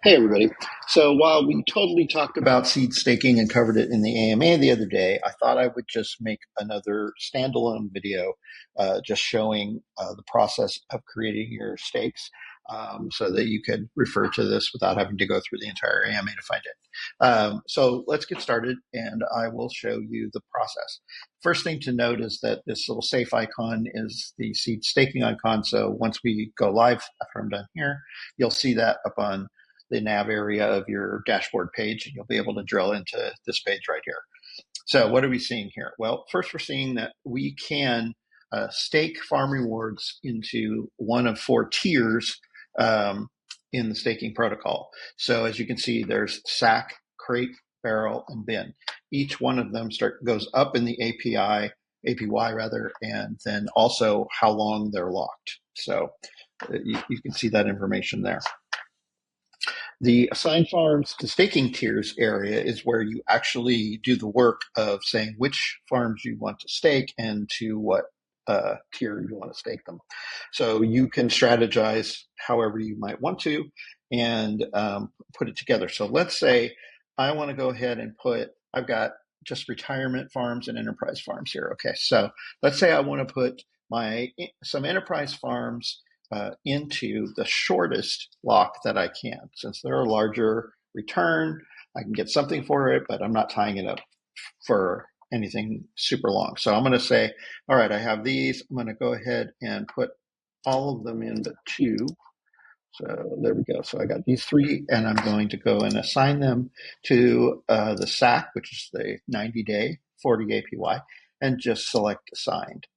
Hey, everybody. So while we totally talked about seed staking and covered it in the AMA the other day, I thought I would just make another standalone video just showing the process of creating your stakes so that you could refer to this without having to go through the entire AMA to find it. So let's get started and I will show you the process. First thing to note is that this little safe icon is the seed staking icon. So once we go live after I'm done here, you'll see that up on the nav area of your dashboard page, and you'll be able to drill into this page right here. So what are we seeing here? Well, first we're seeing that we can stake farm rewards into one of four tiers in the staking protocol. So as you can see, there's sack, crate, barrel, and bin. Each one of them goes up in the APY rather, and then also how long they're locked. So you can see that information there. The assigned farms to staking tiers area is where you actually do the work of saying which farms you want to stake and to what tier you want to stake them. So you can strategize however you might want to and put it together. So let's say I want to go ahead and I've got just retirement farms and enterprise farms here. Okay, so let's say I want to put some enterprise farms into the shortest lock that I can. Since they're a larger return, I can get something for it, but I'm not tying it up for anything super long. So I'm going to say, all right, I have these. I'm going to go ahead and put all of them into two. So there we go. So I got these three, and I'm going to go and assign them to the SAC, which is the 90-day 40 APY, and just select assigned.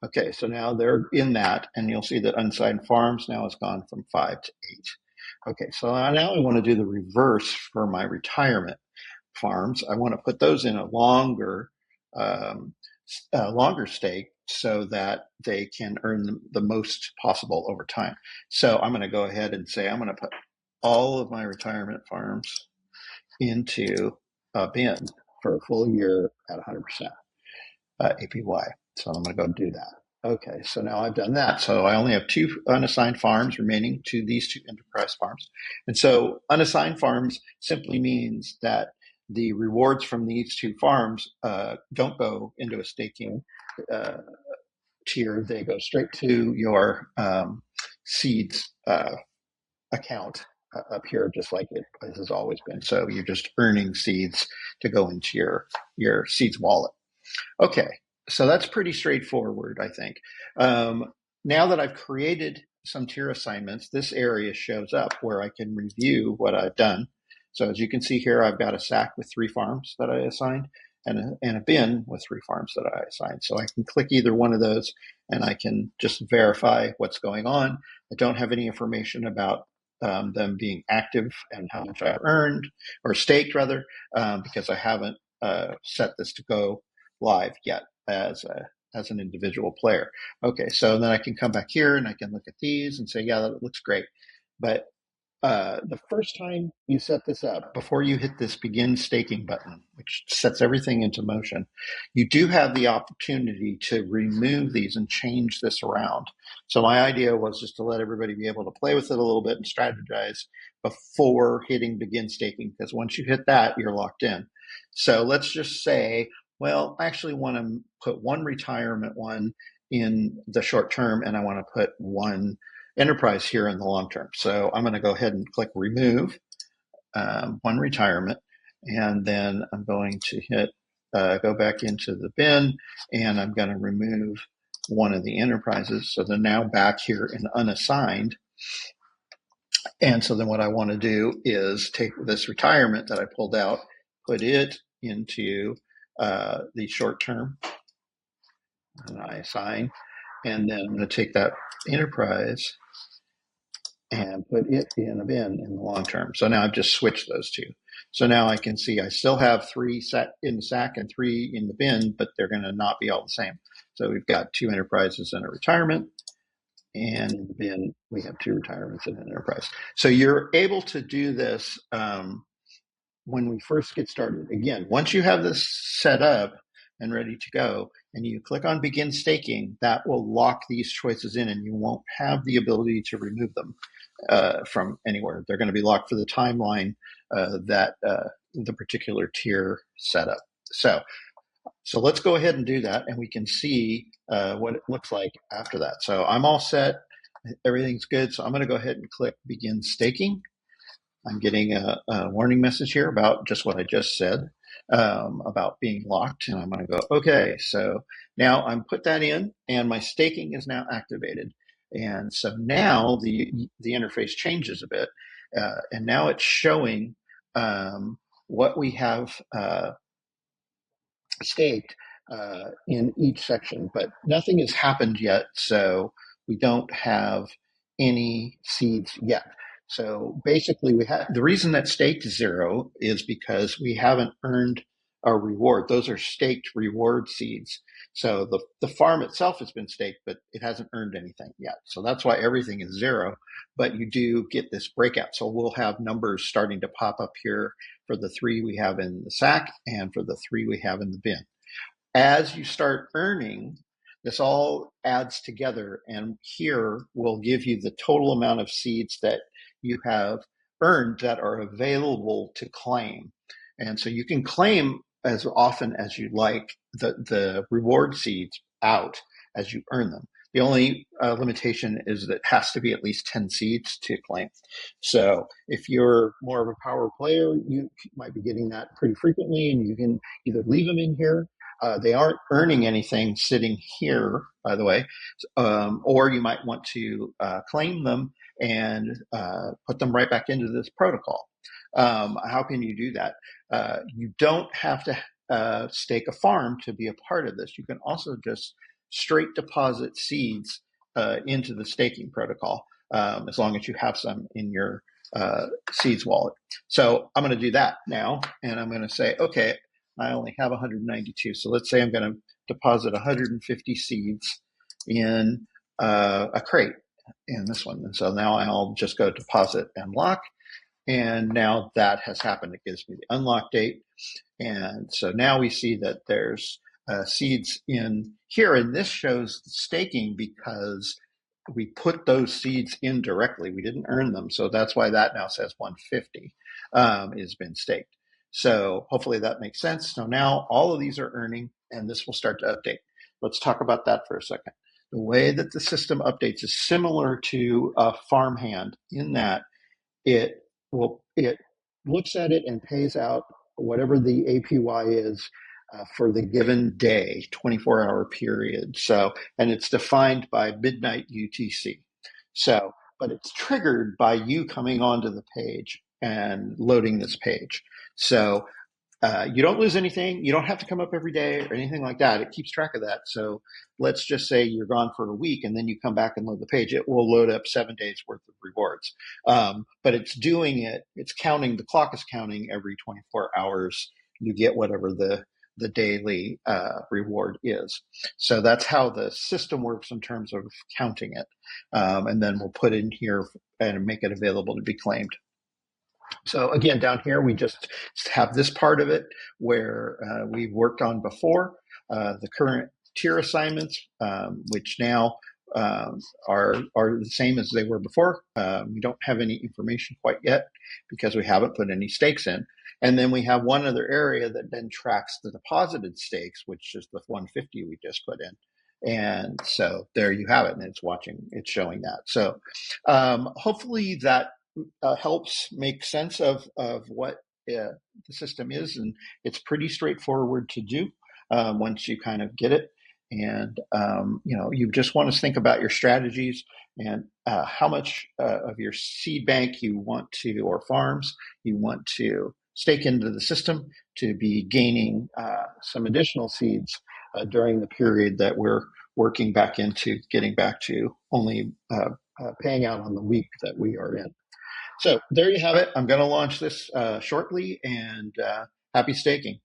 Okay, so now they're in that, and you'll see that unsigned farms now has gone from 5 to 8. Okay, so now I want to do the reverse for my retirement farms. I want to put those in a longer stake so that they can earn the most possible over time. So I'm going to go ahead and say I'm going to put all of my retirement farms into a bin for a full year at 100% APY. So I'm going to go do that. Okay, so now I've done that. So I only have two unassigned farms remaining to these two enterprise farms. And so unassigned farms simply means that the rewards from these two farms don't go into a staking tier. They go straight to your seeds account up here, just like it has always been. So you're just earning seeds to go into your seeds wallet. Okay, so that's pretty straightforward, I think. Now that I've created some tier assignments, this area shows up where I can review what I've done. So as you can see here, I've got a sack with 3 farms that I assigned and a bin with 3 farms that I assigned. So I can click either one of those and I can just verify what's going on. I don't have any information about them being active and how much I've earned or staked rather, because I haven't set this to go live yet as an individual player. Okay, so then I can come back here and I can look at these and say, yeah, that looks great. But the first time you set this up, before you hit this begin staking button, which sets everything into motion, you do have the opportunity to remove these and change this around. So my idea was just to let everybody be able to play with it a little bit and strategize before hitting begin staking, because once you hit that, you're locked in. So let's just say, well, I actually want to put one retirement one in the short term, and I want to put one enterprise here in the long term. So I'm going to go ahead and click remove one retirement, and then I'm going to hit go back into the bin, and I'm going to remove one of the enterprises. So they're now back here in unassigned. And so then what I want to do is take this retirement that I pulled out, put it into the short term, and I assign, and then I'm going to take that enterprise and put it in a bin in the long term. So now I've just switched those two. So now I can see I still have 3 in the sack and 3 in the bin, but they're going to not be all the same. So we've got 2 enterprises and a retirement, and in the bin we have 2 retirements and an enterprise. So you're able to do this when we first get started. Again, once you have this set up and ready to go, and you click on begin staking, that will lock these choices in and you won't have the ability to remove them from anywhere. They're going to be locked for the timeline that the particular tier set up. So let's go ahead and do that, and we can see what it looks like after that. So I'm all set. Everything's good. So I'm going to go ahead and click begin staking. I'm getting a warning message here about just what I just said about being locked. And I'm going to go, okay. So now I'm put that in and my staking is now activated. And so now the interface changes a bit. And now it's showing what we have staked in each section, but nothing has happened yet. So we don't have any seeds yet. So basically, the reason that staked is 0 is because we haven't earned our reward. Those are staked reward seeds. So the farm itself has been staked, but it hasn't earned anything yet. So that's why everything is 0, but you do get this breakout. So we'll have numbers starting to pop up here for the 3 we have in the sack and for the 3 we have in the bin. As you start earning, this all adds together, and here will give you the total amount of seeds that you have earned that are available to claim. And so you can claim as often as you like the reward seeds out as you earn them. The only limitation is that it has to be at least 10 seeds to claim. So if you're more of a power player, you might be getting that pretty frequently, and you can either leave them in here. They aren't earning anything sitting here, by the way, or you might want to claim them and put them right back into this protocol. How can you do that? You don't have to stake a farm to be a part of this. You can also just straight deposit seeds into the staking protocol, as long as you have some in your seeds wallet. So I'm going to do that now, and I'm going to say, okay, I only have 192. So let's say I'm going to deposit 150 seeds in a crate in this one. And so now I'll just go deposit and lock. And now that has happened. It gives me the unlock date. And so now we see that there's seeds in here. And this shows staking because we put those seeds in directly. We didn't earn them. So that's why that now says 150 has been staked. So hopefully that makes sense. So now all of these are earning, and this will start to update. Let's talk about that for a second. The way that the system updates is similar to a farmhand in that it looks at it and pays out whatever the APY is for the given day, 24-hour period. So, and it's defined by midnight UTC. So, but it's triggered by you coming onto the page and loading this page. So you don't lose anything. You don't have to come up every day or anything like that. It keeps track of that. So let's just say you're gone for a week and then you come back and load the page. It will load up 7 days worth of rewards. But it's doing it. It's counting. The clock is counting every 24 hours. You get whatever the daily reward is. So that's how the system works in terms of counting it. And then we'll put in here and make it available to be claimed. So again, down here, we just have this part of it where we've worked on before, the current tier assignments, which now are the same as they were before. We don't have any information quite yet because we haven't put any stakes in. And then we have one other area that then tracks the deposited stakes, which is the 150 we just put in. And so there you have it, and it's showing that. So hopefully that helps make sense of what the system is, and it's pretty straightforward to do once you kind of get it. And you just want to think about your strategies and how much of your seed bank you want to, or farms you want to stake into the system to be gaining some additional seeds during the period that we're working back into getting back to only paying out on the week that we are in. So there you have it. I'm going to launch this shortly, and happy staking.